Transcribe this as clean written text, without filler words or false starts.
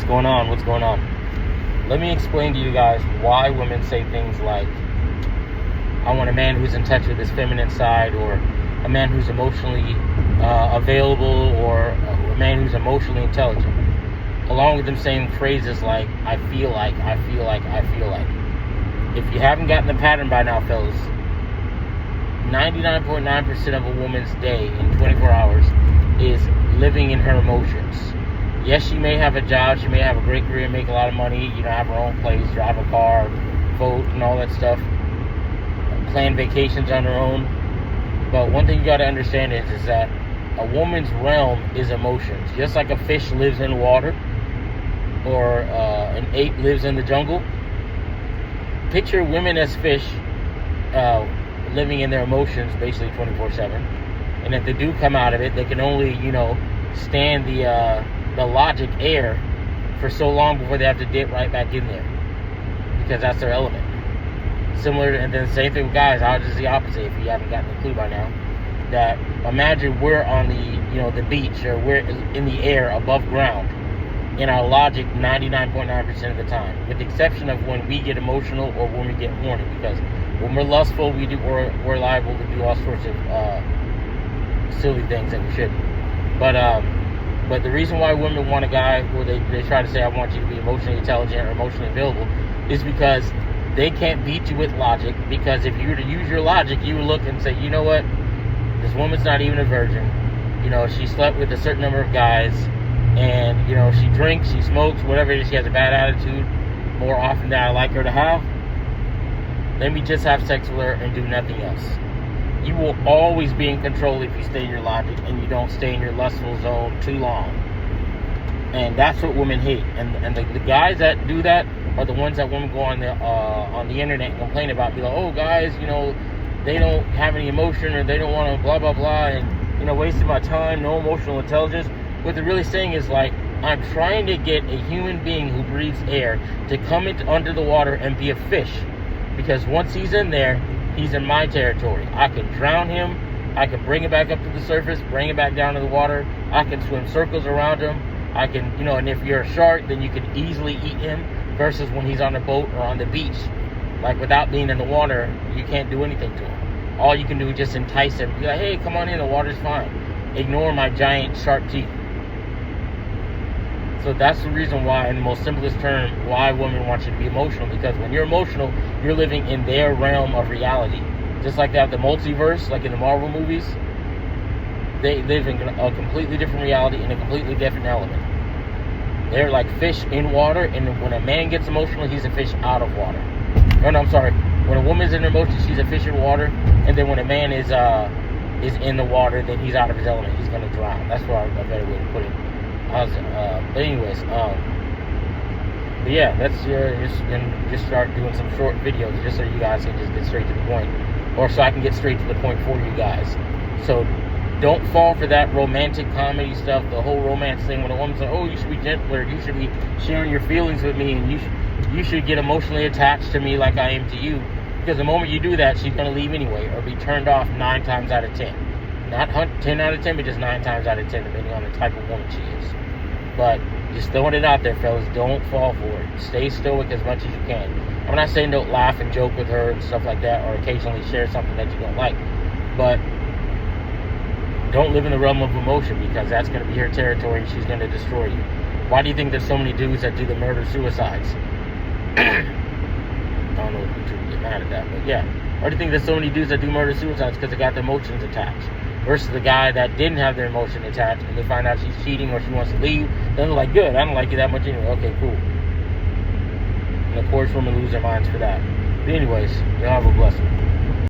What's going on? What's going on? Let me explain to you guys why women say things like, I want a man who's in touch with his feminine side, or a man who's emotionally available, or a man who's emotionally intelligent. Along with them saying phrases like, I feel like, I feel like, I feel like. If you haven't gotten the pattern by now, fellas, 99.9% of a woman's day in 24 hours is living in her emotions. Yes, she may have a job, she may have a great career, make a lot of money, have her own place, drive a car, vote, and all that stuff, plan vacations on her own. But one thing you got to understand is that a woman's realm is emotions. Just like a fish lives in water, or an ape lives in the jungle, picture women as fish, living in their emotions basically 24/7. And if they do come out of it, they can only, stand the logic air for so long before they have to dip right back in there, because that's their element. Similar, and then the same thing with guys. Ours is the opposite. If you haven't gotten the clue by now, that imagine we're on the beach, or we're in the air above ground, in our logic 99.9% of the time, with the exception of when we get emotional or when we get horny. Because when we're lustful, we're liable to do all sorts of silly things that we shouldn't. But the reason why women want a guy where they try to say, I want you to be emotionally intelligent or emotionally available, is because they can't beat you with logic. Because if you were to use your logic, you would look and say, you know what, this woman's not even a virgin. She slept with a certain number of guys, and she drinks, she smokes, whatever it is, she has a bad attitude more often than I like her to have. Let me just have sex with her and do nothing else. You will always be in control if you stay in your logic and you don't stay in your lustful zone too long. And that's what women hate. And the guys that do that are the ones that women go on the internet and complain about. Be like, oh, guys, they don't have any emotion, or they don't want to blah, blah, blah, and, wasting my time, no emotional intelligence. What they're really saying is like, I'm trying to get a human being who breathes air to come under the water and be a fish. Because once he's in there, he's in my territory. I can drown him. I can bring him back up to the surface, bring him back down to the water. I can swim circles around him. I can, and if you're a shark, then you can easily eat him, versus when he's on a boat or on the beach. Like, without being in the water, you can't do anything to him. All you can do is just entice him. Be like, hey, come on in, the water's fine. Ignore my giant sharp teeth. So that's the reason why, in the most simplest term, why women want you to be emotional. Because when you're emotional, you're living in their realm of reality. Just like they have the multiverse, like in the Marvel movies, they live in a completely different reality, in a completely different element. They're like fish in water, and when a man gets emotional, he's a fish out of water. Oh, no, I'm sorry. When a woman's in her emotions, she's a fish in water, and then when a man is in the water, then he's out of his element. He's going to drown. That's a better way to put it. But anyways, but yeah, that's just start doing some short videos, just so you guys can just get straight to the point, or so I can get straight to the point for you guys. So don't fall for that romantic comedy stuff, the whole romance thing. When a woman's like, oh, you should be gentler, you should be sharing your feelings with me, and you should get emotionally attached to me like I am to you. Because the moment you do that, she's going to leave anyway, or be turned off 9 times out of 10. Not 10 out of 10, but just 9 times out of 10, depending on the type of woman she is. But just throwing it out there, fellas, don't fall for it. Stay stoic as much as you can. I'm not saying don't laugh and joke with her and stuff like that, or occasionally share something that you don't like. But don't live in the realm of emotion, because that's going to be her territory, and she's going to destroy you. Why do you think there's so many dudes that do the murder-suicides? I don't know if you two get mad at that, but yeah. Why do you think there's so many dudes that do murder-suicides? Because they got their emotions attached. Versus the guy that didn't have their emotion attached, and they find out she's cheating or she wants to leave, then they're like, good, I don't like you that much anyway. Okay, cool. And of course, women lose their minds for that. But anyways, y'all have a blessing.